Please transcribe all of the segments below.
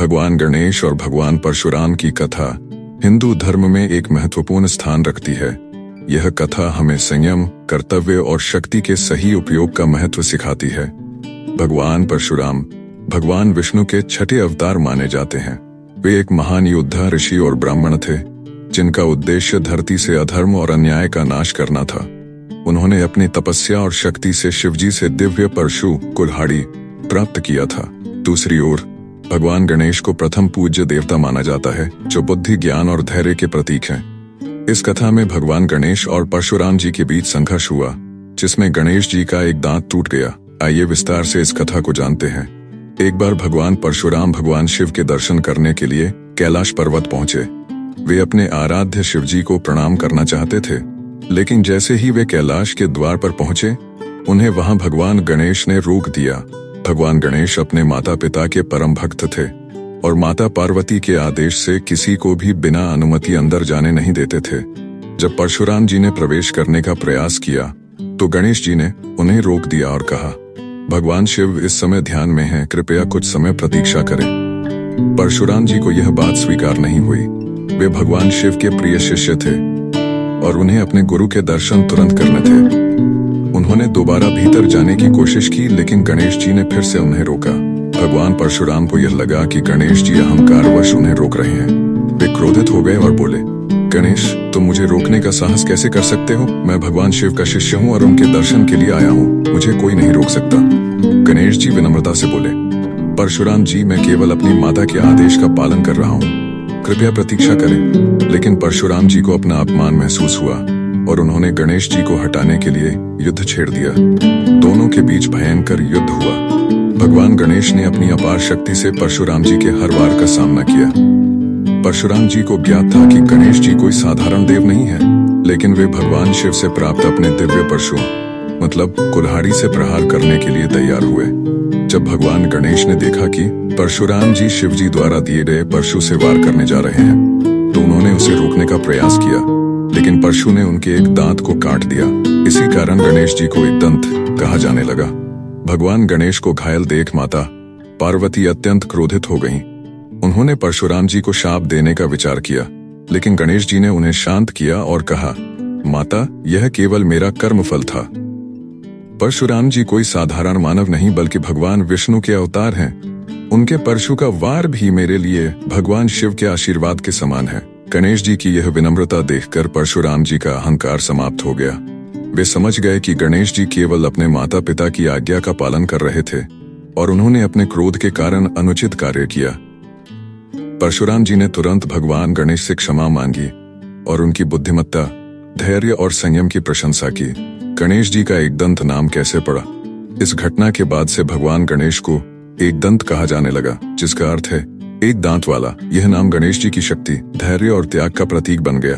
भगवान गणेश और भगवान परशुराम की कथा हिंदू धर्म में एक महत्वपूर्ण स्थान रखती है। यह कथा हमें संयम, कर्तव्य और शक्ति के सही उपयोग का महत्व सिखाती है। भगवान परशुराम भगवान विष्णु के छठे अवतार माने जाते हैं। वे एक महान योद्धा, ऋषि और ब्राह्मण थे, जिनका उद्देश्य धरती से अधर्म और अन्याय का नाश करना था। उन्होंने अपनी तपस्या और शक्ति से शिवजी से दिव्य परशु कुल्हाड़ी प्राप्त किया था। दूसरी ओर भगवान गणेश को प्रथम पूज्य देवता माना जाता है, जो बुद्धि, ज्ञान और धैर्य के प्रतीक हैं। इस कथा में भगवान गणेश और परशुराम जी के बीच संघर्ष हुआ, जिसमें गणेश जी का एक दांत टूट गया। आइए विस्तार से इस कथा को जानते हैं। एक बार भगवान परशुराम भगवान शिव के दर्शन करने के लिए कैलाश पर्वत पहुंचे। वे अपने आराध्य शिवजी को प्रणाम करना चाहते थे, लेकिन जैसे ही वे कैलाश के द्वार पर पहुंचे, उन्हें वहां भगवान गणेश ने रोक दिया। भगवान गणेश अपने माता पिता के परम भक्त थे और माता पार्वती के आदेश से किसी को भी बिना अनुमति अंदर जाने नहीं देते थे। जब परशुराम जी ने प्रवेश करने का प्रयास किया, तो गणेश जी ने उन्हें रोक दिया और कहा, भगवान शिव इस समय ध्यान में हैं, कृपया कुछ समय प्रतीक्षा करें। परशुराम जी को यह बात स्वीकार नहीं हुई। वे भगवान शिव के प्रिय शिष्य थे और उन्हें अपने गुरु के दर्शन तुरंत करने थे। उन्होंने दोबारा भीतर जाने की कोशिश की, लेकिन गणेश जी ने फिर से उन्हें रोका। भगवान परशुराम को यह लगा कि गणेश जी अहंकारवश उन्हें रोक रहे हैं। वे क्रोधित हो गए और बोले, गणेश, तुम मुझे रोकने का साहस कैसे कर सकते हो? मैं भगवान शिव का शिष्य हूँ और उनके दर्शन के लिए आया हूँ। मुझे कोई नहीं रोक सकता। गणेश जी विनम्रता से बोले, परशुराम जी, मैं केवल अपनी माता के आदेश का पालन कर रहा हूँ, कृपया प्रतीक्षा करें। लेकिन परशुराम जी को अपना अपमान महसूस हुआ और उन्होंने गणेश जी को हटाने के लिए युद्ध छेड़ दिया। दोनों के बीच भयंकर युद्ध हुआ। भगवान गणेश ने अपनी अपार शक्ति से परशुराम जी के हर वार का सामना किया। परशुराम जी को ज्ञात था कि गणेश जी कोई साधारण देव नहीं है, लेकिन वे भगवान शिव से प्राप्त अपने दिव्य परशु मतलब कुल्हाड़ी से प्रहार करने के लिए तैयार हुए। जब भगवान गणेश ने देखा कि परशुराम जी शिव जी द्वारा दिए गए परशु से वार करने जा रहे हैं, तो उन्होंने उसे रोकने का प्रयास किया, लेकिन परशु ने उनके एक दांत को काट दिया। इसी कारण गणेश जी को एक दंत कहा जाने लगा। भगवान गणेश को घायल देख माता पार्वती अत्यंत क्रोधित हो गईं। उन्होंने परशुराम जी को शाप देने का विचार किया, लेकिन गणेश जी ने उन्हें शांत किया और कहा, माता, यह केवल मेरा कर्मफल था। परशुराम जी कोई साधारण मानव नहीं, बल्कि भगवान विष्णु के अवतार हैं। उनके परशु का वार भी मेरे लिए भगवान शिव के आशीर्वाद के समान है। गणेश जी की यह विनम्रता देखकर परशुराम जी का अहंकार समाप्त हो गया। वे समझ गए कि गणेश जी केवल अपने माता पिता की आज्ञा का पालन कर रहे थे और उन्होंने अपने क्रोध के कारण अनुचित कार्य किया। परशुराम जी ने तुरंत भगवान गणेश से क्षमा मांगी और उनकी बुद्धिमत्ता, धैर्य और संयम की प्रशंसा की। गणेश जी का एक दंत नाम कैसे पड़ा? इस घटना के बाद से भगवान गणेश को एक दंत कहा जाने लगा, जिसका अर्थ है एक दांत वाला। यह नाम गणेश जी की शक्ति, धैर्य और त्याग का प्रतीक बन गया।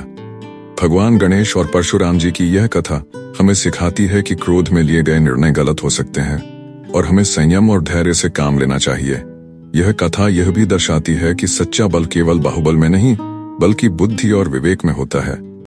भगवान गणेश और परशुराम जी की यह कथा हमें सिखाती है कि क्रोध में लिए गए निर्णय गलत हो सकते हैं और हमें संयम और धैर्य से काम लेना चाहिए। यह कथा यह भी दर्शाती है कि सच्चा बल केवल बाहुबल में नहीं, बल्कि बुद्धि और विवेक में होता है।